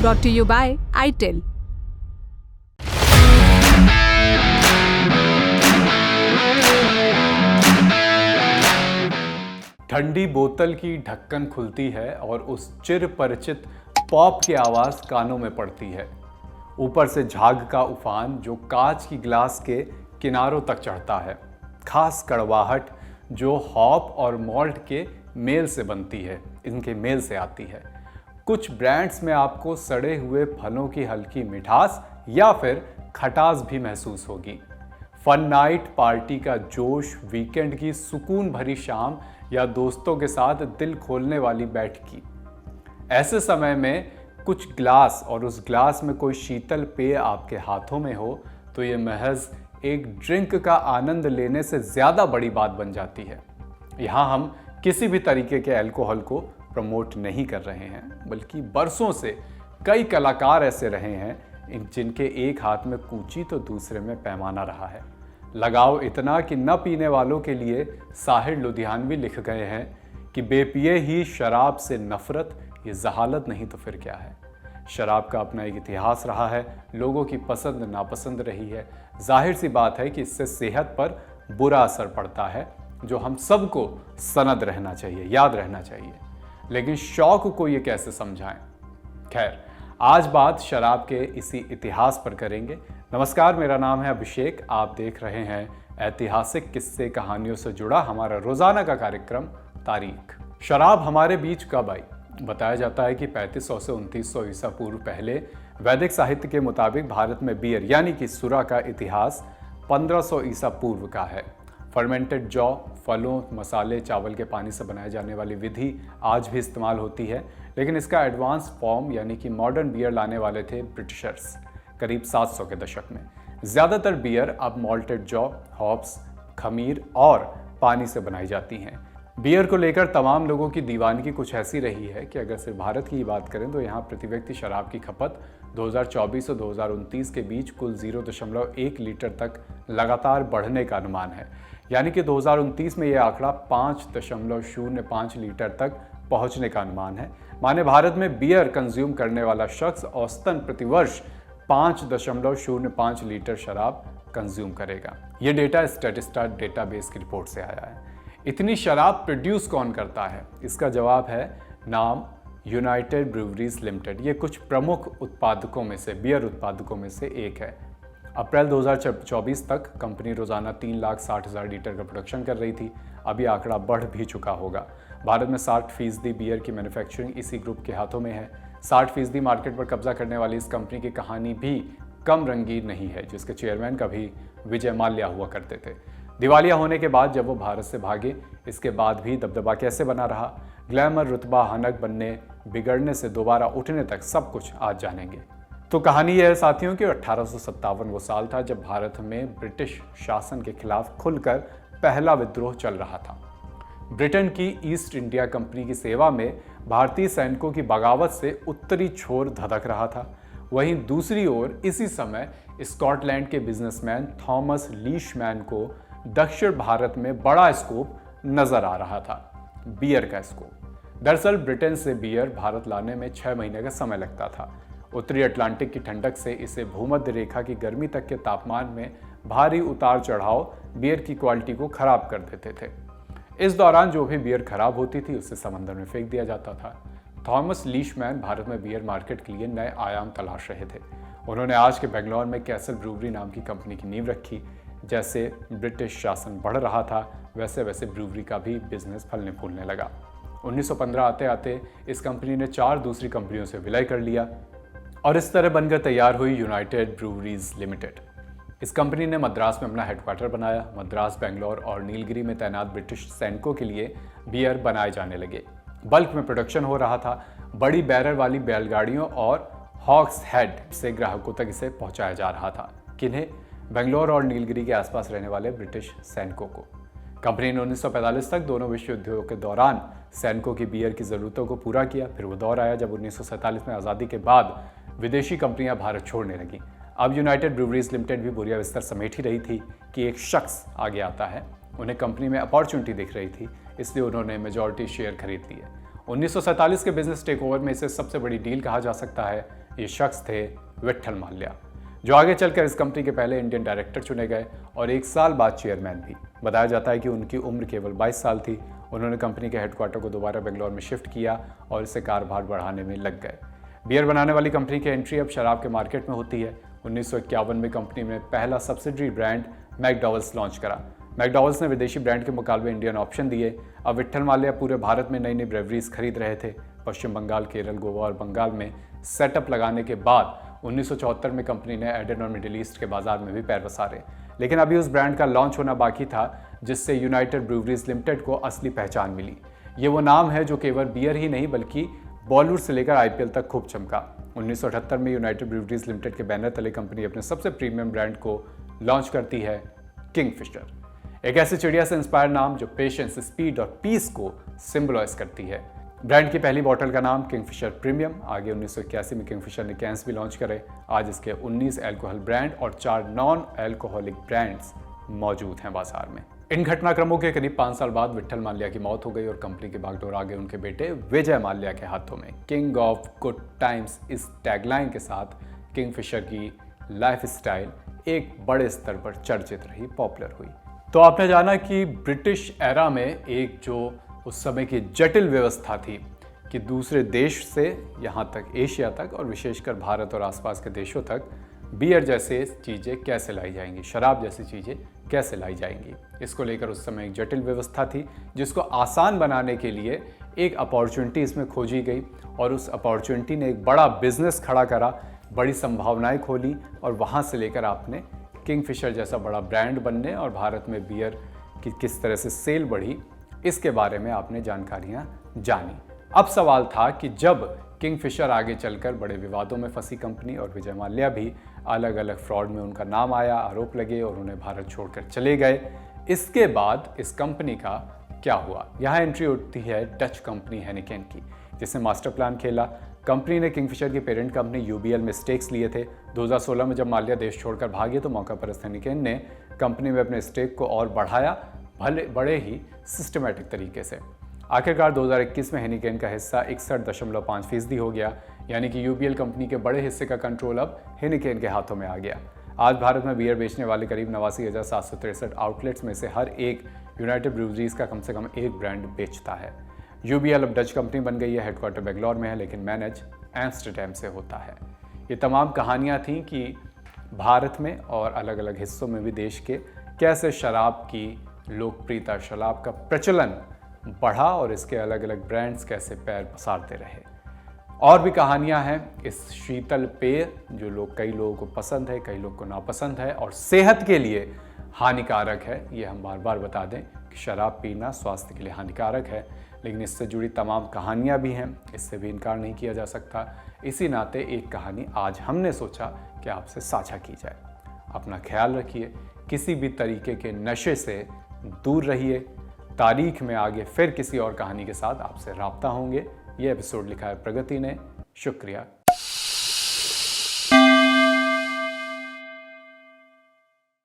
brought to you by ITIL. ठंडी बोतल की ढक्कन खुलती है और उस चिर परिचित पॉप की आवाज कानों में पड़ती है। ऊपर से झाग का उफान जो कांच की गिलास के किनारों तक चढ़ता है। खास कड़वाहट जो हॉप और मॉल्ट के मेल से बनती है, इनके मेल से आती है। कुछ ब्रांड्स में आपको सड़े हुए फलों की हल्की मिठास या फिर खटास भी महसूस होगी। फन नाइट पार्टी का जोश, वीकेंड की सुकून भरी शाम या दोस्तों के साथ दिल खोलने वाली बैठकी। ऐसे समय में कुछ ग्लास और उस ग्लास में कोई शीतल पेय आपके हाथों में हो तो ये महज एक ड्रिंक का आनंद लेने से ज़्यादा बड़ी बात बन जाती है। यहाँ हम किसी भी तरीके के अल्कोहल को प्रमोट नहीं कर रहे हैं, बल्कि बरसों से कई कलाकार ऐसे रहे हैं जिनके एक हाथ में कूची तो दूसरे में पैमाना रहा है। लगाव इतना कि न पीने वालों के लिए साहिर लुधियानवी लिख गए हैं कि बेपिए ही शराब से नफरत, ये जहालत नहीं तो फिर क्या है। शराब का अपना एक इतिहास रहा है, लोगों की पसंद नापसंद रही है। जाहिर सी बात है कि इससे सेहत पर बुरा असर पड़ता है, जो हम सबको सनद रहना चाहिए, याद रहना चाहिए। लेकिन शौक को ये कैसे समझाएं? खैर, आज बात शराब के इसी इतिहास पर करेंगे। नमस्कार, मेरा नाम है अभिषेक। आप देख रहे हैं ऐतिहासिक किस्से कहानियों से जुड़ा हमारा रोजाना का कार्यक्रम तारीख। शराब हमारे बीच कब आई? बताया जाता है कि 3500 से 2900 ईसा पूर्व पहले वैदिक साहित्य के मुताबिक भारत में बियर यानी कि सुरा का इतिहास 1500 ईसा पूर्व का है। फर्मेंटेड जौ, फलों, मसाले, चावल के पानी से बनाए जाने वाली विधि आज भी इस्तेमाल होती है, लेकिन इसका एडवांस फॉर्म यानी कि मॉडर्न बियर लाने वाले थे ब्रिटिशर्स करीब 700 के दशक में। ज़्यादातर बियर अब मॉल्टेड जौ, हॉप्स, खमीर और पानी से बनाई जाती हैं। बियर को लेकर तमाम लोगों की दीवानगी कुछ ऐसी रही है कि अगर सिर्फ भारत की ही बात करें तो यहाँ प्रति व्यक्ति शराब की खपत 2024 और 2029 के बीच कुल 0.1 लीटर तक लगातार बढ़ने का अनुमान है। यानी कि 2029 में यह आंकड़ा 5.05 लीटर तक पहुंचने का अनुमान है। माने भारत में बियर कंज्यूम करने वाला शख्स औसतन प्रतिवर्ष 5.05 लीटर शराब कंज्यूम करेगा। ये डेटा स्टैटिस्टा डेटाबेस की रिपोर्ट से आया है। इतनी शराब प्रोड्यूस कौन करता है? इसका जवाब है नाम यूनाइटेड ब्रूवरीज लिमिटेड। ये कुछ प्रमुख उत्पादकों में से, बियर उत्पादकों में से एक है। अप्रैल 2024 तक कंपनी रोजाना 3,60,000 लीटर का प्रोडक्शन कर रही थी। अभी आंकड़ा बढ़ भी चुका होगा। भारत में 60% बियर की मैन्युफैक्चरिंग इसी ग्रुप के हाथों में है। 60% मार्केट पर कब्जा करने वाली इस कंपनी की कहानी भी कम रंगीन नहीं है, जिसके चेयरमैन कभी विजय माल्या हुआ करते थे। दिवालिया होने के बाद जब वो भारत से भागे, इसके बाद भी दबदबा कैसे बना रहा, ग्लैमर, रुतबा, हनक बनने, बिगड़ने से दोबारा उठने तक सब कुछ आज जानेंगे। तो कहानी यह है साथियों कि 1857 वो साल था जब भारत में ब्रिटिश शासन के खिलाफ खुलकर पहला विद्रोह चल रहा था। ब्रिटेन की ईस्ट इंडिया कंपनी की सेवा में भारतीय सैनिकों की बगावत से उत्तरी छोर धधक रहा था। वहीं दूसरी ओर इसी समय स्कॉटलैंड के बिजनेसमैन थॉमस लीशमैन को दक्षिण भारत में बड़ा स्कोप नजर आ रहा था, बियर का स्कोप। दरअसल ब्रिटेन से बियर भारत लाने में 6 महीने का समय लगता था। उत्तरी अटलांटिक की ठंडक से इसे भूमध्य रेखा की गर्मी तक के तापमान में भारी उतार चढ़ाव बियर की क्वालिटी को खराब कर देते थे। इस दौरान जो भी बियर खराब होती थी उसे समंदर में फेंक दिया जाता था। थॉमस लीशमैन भारत में बियर मार्केट के लिए नए आयाम तलाश रहे थे। उन्होंने आज के बेंगलोर में कैसल ब्रूवरी नाम की कंपनी की नींव रखी। जैसे ब्रिटिश शासन बढ़ रहा था, वैसे वैसे ब्रूवरी का भी बिजनेस फलने फूलने लगा। 1915 आते आते इस कंपनी ने 4 दूसरी कंपनियों से विलय कर लिया और इस तरह बनकर तैयार हुई यूनाइटेड ब्रूवरीज लिमिटेड। इस कंपनी ने मद्रास में अपना हेडक्वार्टर बनाया। मद्रास, बेंगलोर और नीलगिरी में तैनात ब्रिटिश सैनिकों के लिए बियर बनाए जाने लगे। बल्क में प्रोडक्शन हो रहा था। बड़ी बैरल वाली बैलगाड़ियों और हॉक्स हेड से ग्राहकों तक इसे पहुंचाया जा रहा था। किन्हें? बेंगलोर और नीलगिरी के आसपास रहने वाले ब्रिटिश सैनिकों को। कंपनी ने 1945 तक दोनों विश्व युद्धों के दौरान सैनिकों की बियर की ज़रूरतों को पूरा किया। फिर वो दौर आया जब 1947 में आज़ादी के बाद विदेशी कंपनियां भारत छोड़ने लगी। अब यूनाइटेड ब्रूवरीज लिमिटेड भी बुरिया बिस्तर समेट ही रही थी कि एक शख्स आगे आता है। उन्हें कंपनी में अपॉर्चुनिटी दिख रही थी, इसलिए उन्होंने मेजॉरिटी शेयर खरीद लिए। 1947 के बिजनेस टेकओवर में इसे सबसे बड़ी डील कहा जा सकता है। ये शख्स थे विट्ठल माल्या, जो आगे चलकर इस कंपनी के पहले इंडियन डायरेक्टर चुने गए और 1 साल बाद चेयरमैन भी। बताया जाता है कि उनकी उम्र केवल 22 साल थी। उन्होंने कंपनी के हेडक्वार्टर को दोबारा बेंगलोर में शिफ्ट किया और इसे कारोबार बढ़ाने में लग गए। बियर बनाने वाली कंपनी की एंट्री अब शराब के मार्केट में होती है। 1951 में कंपनी ने पहला सब्सिडरी ब्रांड मैकडॉवेल्स लॉन्च करा। मैकडॉवेल्स ने विदेशी ब्रांड के मुकाबले इंडियन ऑप्शन दिए। अब विट्ठल माल्या पूरे भारत में नई नई ब्रेवरीज खरीद रहे थे। पश्चिम बंगाल, केरल, गोवा और बंगाल में सेटअप लगाने के बाद 1974 में कंपनी ने एडन और मिडिल ईस्ट के बाजार में भी पैर पसारे। लेकिन अभी उस ब्रांड का लॉन्च होना बाकी था जिससे यूनाइटेड ब्रूवरीज लिमिटेड को असली पहचान मिली। ये वो नाम है जो केवल बियर ही नहीं बल्कि बॉलीवुड से लेकर आईपीएल तक खूब चमका। 1978 में यूनाइटेड ब्रूवरीज लिमिटेड के बैनर तले कंपनी अपने सबसे प्रीमियम ब्रांड को लॉन्च करती है, किंगफिशर, एक ऐसी चिड़िया से इंस्पायर नाम जो पेशेंस, स्पीड और पीस को सिंबलाइज करती है। ब्रांड की पहली बॉटल का नाम किंगफिशर प्रीमियम। आगे 1981 में किंगफिशर ने कैंस भी लॉन्च करे। आज इसके 19 अल्कोहल ब्रांड और 4 नॉन अल्कोहलिक ब्रांड्स मौजूद हैं बाजार में। इन घटनाक्रमों के करीब 5 साल बाद विट्ठल माल्या की मौत हो गई और कंपनी की बागडोर आ गई उनके बेटे विजय माल्या के हाथों में। किंग ऑफ गुड टाइम्स इस टैगलाइन के साथ किंगफिशर की लाइफ स्टाइल एक बड़े स्तर पर चर्चित रही, पॉपुलर हुई। तो आपने जाना कि ब्रिटिश एरा में एक जो उस समय की जटिल व्यवस्था थी कि दूसरे देश से यहाँ तक, एशिया तक और विशेषकर भारत और आसपास के देशों तक बियर जैसे चीज़ें कैसे लाई जाएंगी, शराब जैसी चीज़ें कैसे लाई जाएंगी, इसको लेकर उस समय एक जटिल व्यवस्था थी जिसको आसान बनाने के लिए एक अपॉर्चुनिटी इसमें खोजी गई और उस अपॉर्चुनिटी ने एक बड़ा बिजनेस खड़ा करा, बड़ी संभावनाएं खोली और वहाँ से लेकर आपने किंगफिशर जैसा बड़ा ब्रांड बनने और भारत में बियर की किस तरह से सेल बढ़ी, इसके बारे में आपने जानकारियां जानी। अब सवाल था कि जब किंगफिशर आगे चलकर बड़े विवादों में फंसी कंपनी और विजय माल्या भी अलग अलग फ्रॉड में उनका नाम आया, आरोप लगे और उन्हें भारत छोड़कर चले गए, इसके बाद इस कंपनी का क्या हुआ? यहाँ एंट्री होती है डच कंपनी हेनिकेन की, जिसने मास्टर प्लान खेला। कंपनी ने किंगफिशर की पेरेंट कंपनी यूबीएल में स्टेक्स लिए थे। 2016 में जब माल्या देश छोड़कर भागे तो मौका पर हेनिकेन ने कंपनी में अपने स्टेक को और बढ़ाया, भले बड़े ही सिस्टमैटिक तरीके से। आखिरकार 2021 में हेनिकेन का हिस्सा 61.5% हो गया, यानी कि यूबीएल कंपनी के बड़े हिस्से का कंट्रोल अब हेनिकेन के हाथों में आ गया। आज भारत में बियर बेचने वाले करीब 89,763 आउटलेट्स में से हर एक यूनाइटेड ब्रूवरीज का कम से कम एक ब्रांड बेचता है। यूबीएल अब डच कंपनी बन गई है, हेडक्वार्टर बेंगलोर में है लेकिन मैनेज एम्स्टर्डम से होता है। ये तमाम कहानियाँ थीं कि भारत में और अलग अलग हिस्सों में भी देश के कैसे शराब की लोकप्रियता, शराब का प्रचलन बढ़ा और इसके अलग अलग ब्रांड्स कैसे पैर पसारते रहे। और भी कहानियां हैं इस शीतल पेय जो कई लोगों को पसंद है, कई लोगों को नापसंद है और सेहत के लिए हानिकारक है। ये हम बार बार बता दें कि शराब पीना स्वास्थ्य के लिए हानिकारक है, लेकिन इससे जुड़ी तमाम कहानियां भी हैं, इससे भी इनकार नहीं किया जा सकता। इसी नाते एक कहानी आज हमने सोचा कि आपसे साझा की जाए। अपना ख्याल रखिए, किसी भी तरीके के नशे से दूर रहिए। तारीख में आगे फिर किसी और कहानी के साथ आपसे राब्ता होंगे। ये एपिसोड लिखा है प्रगति ने। शुक्रिया।